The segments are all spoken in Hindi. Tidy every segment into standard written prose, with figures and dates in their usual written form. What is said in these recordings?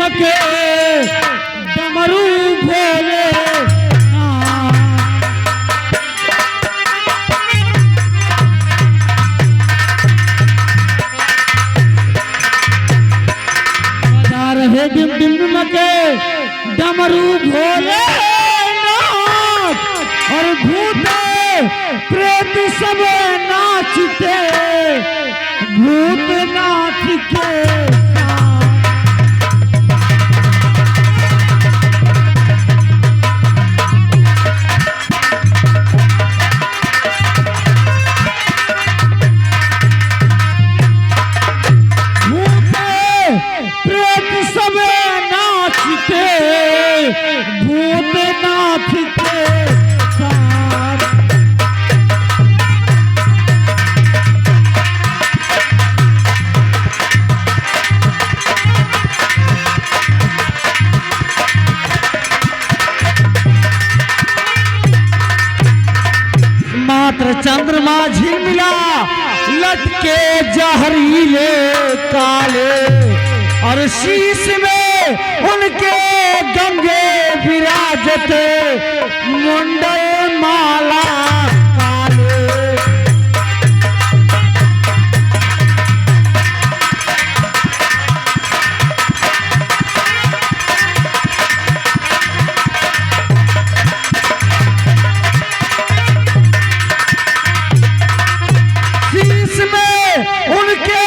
के डमरू भोले बजा रहे डिम डिम के डमरू भोले और भूत प्रेत सब नाचते भूत नाच के चंद्रमा झिलमिला लटके जहरीले काले और शीश में उनके गंगे विराजते मुंडे माला काले। उनके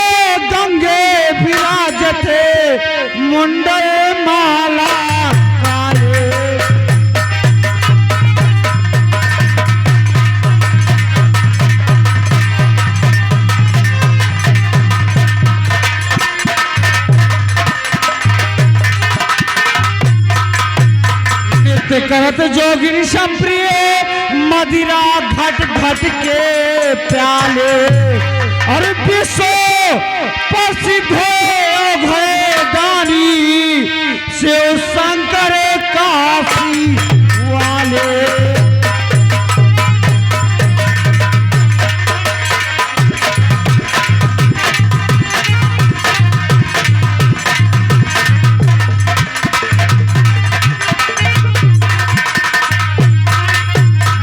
गंगे विराजते मुंडे माला काले। नृत्य करत जोगिनी संप्रिय मदिरा घट घट के प्याले और विश्व प्रसिद्ध दानी शिव शंकर काशी वाले।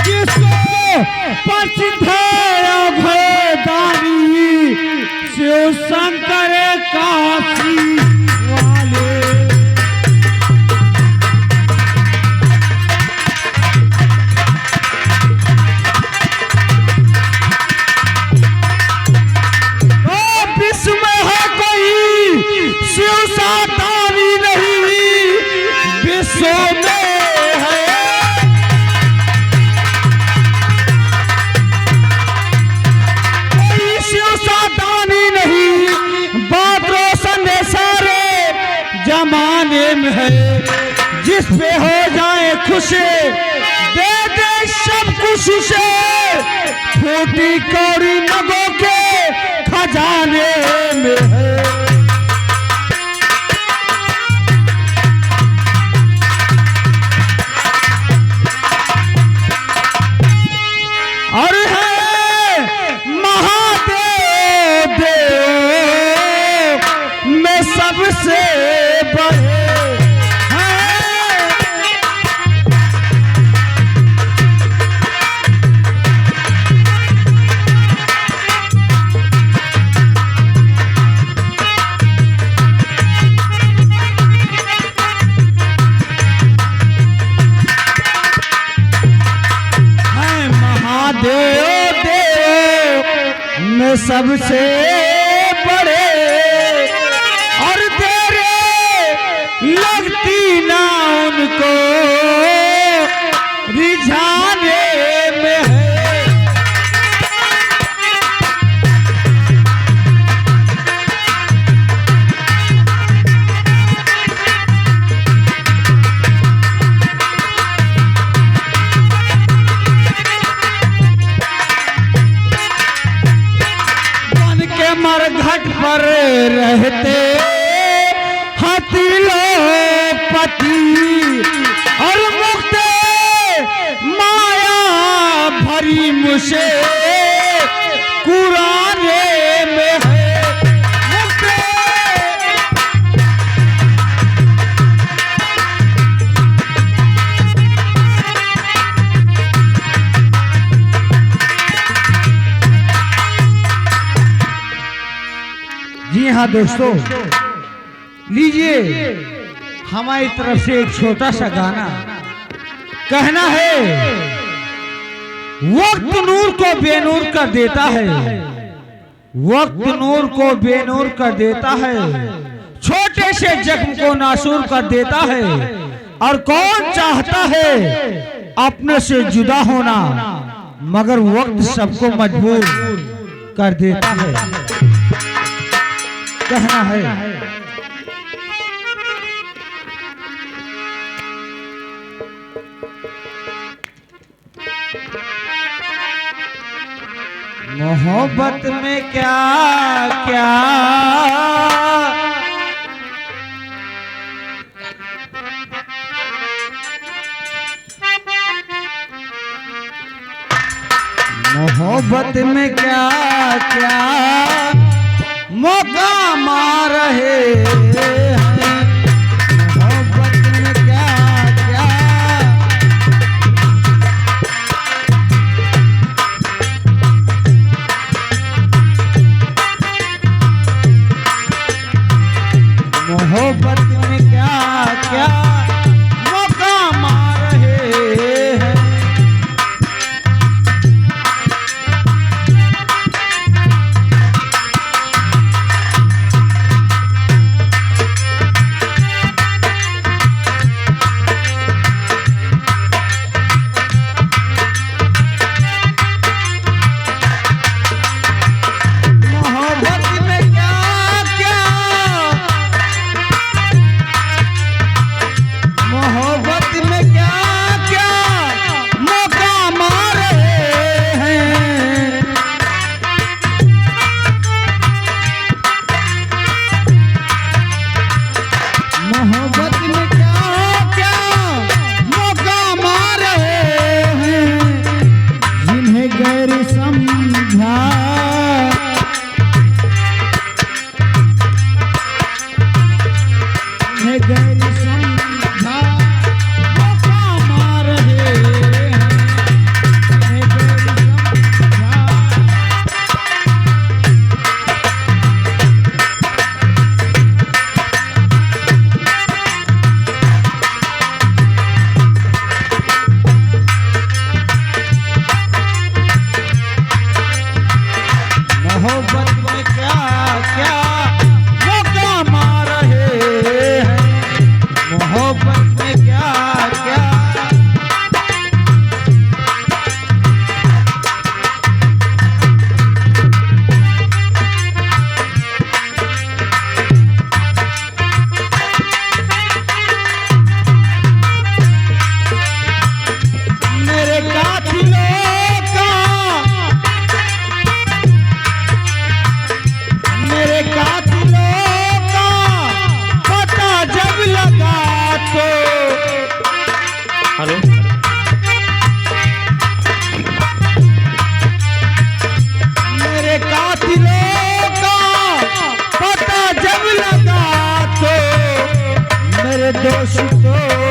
विश्व प्रसिद्ध शिव शंकर काशी वाले। विश्व में है कोई शिव सा दानी नहीं विश्व में है कोई शिव सा दानी जमाने में है जिस पे हो जाए खुश दे दे सब कुछ उसे छोटी कौड़ी नगों के खजाने में है। और है महादेव देव में सबसे देव देव में सबसे बड़े और तेरे लगती ना उनको रिझाने में है। मर घट पर रहते हाथी लोग पति और मुक्त माया भरी मुझे कुराने में है मुक्त हाँ दोस्तों, लीजिए हमारी तरफ से एक छोटा सा गाना। कहना है, वक्त नूर को बेनूर कर देता है, वक्त नूर को बेनूर कर देता है, छोटे से जख्म को नासूर कर देता है। और कौन चाहता है अपने से जुदा होना, मगर वक्त सबको मजबूर कर देता है। कहना है, मोहब्बत में क्या क्या मोहब्बत में क्या क्या मौका मार रहे हैं, मोहब्बत में क्या क्या मोहब्बत में क्या क्या मौका मार रहे हैं। मोहब्बत में क्या क्या मौका मार रहे हैं, मोहब्बत में क्या क्या मेरे कातिलों का पता जब लगा तो हेलो मेरे कातिलों का पता जब लगा तो मेरे दोस्तों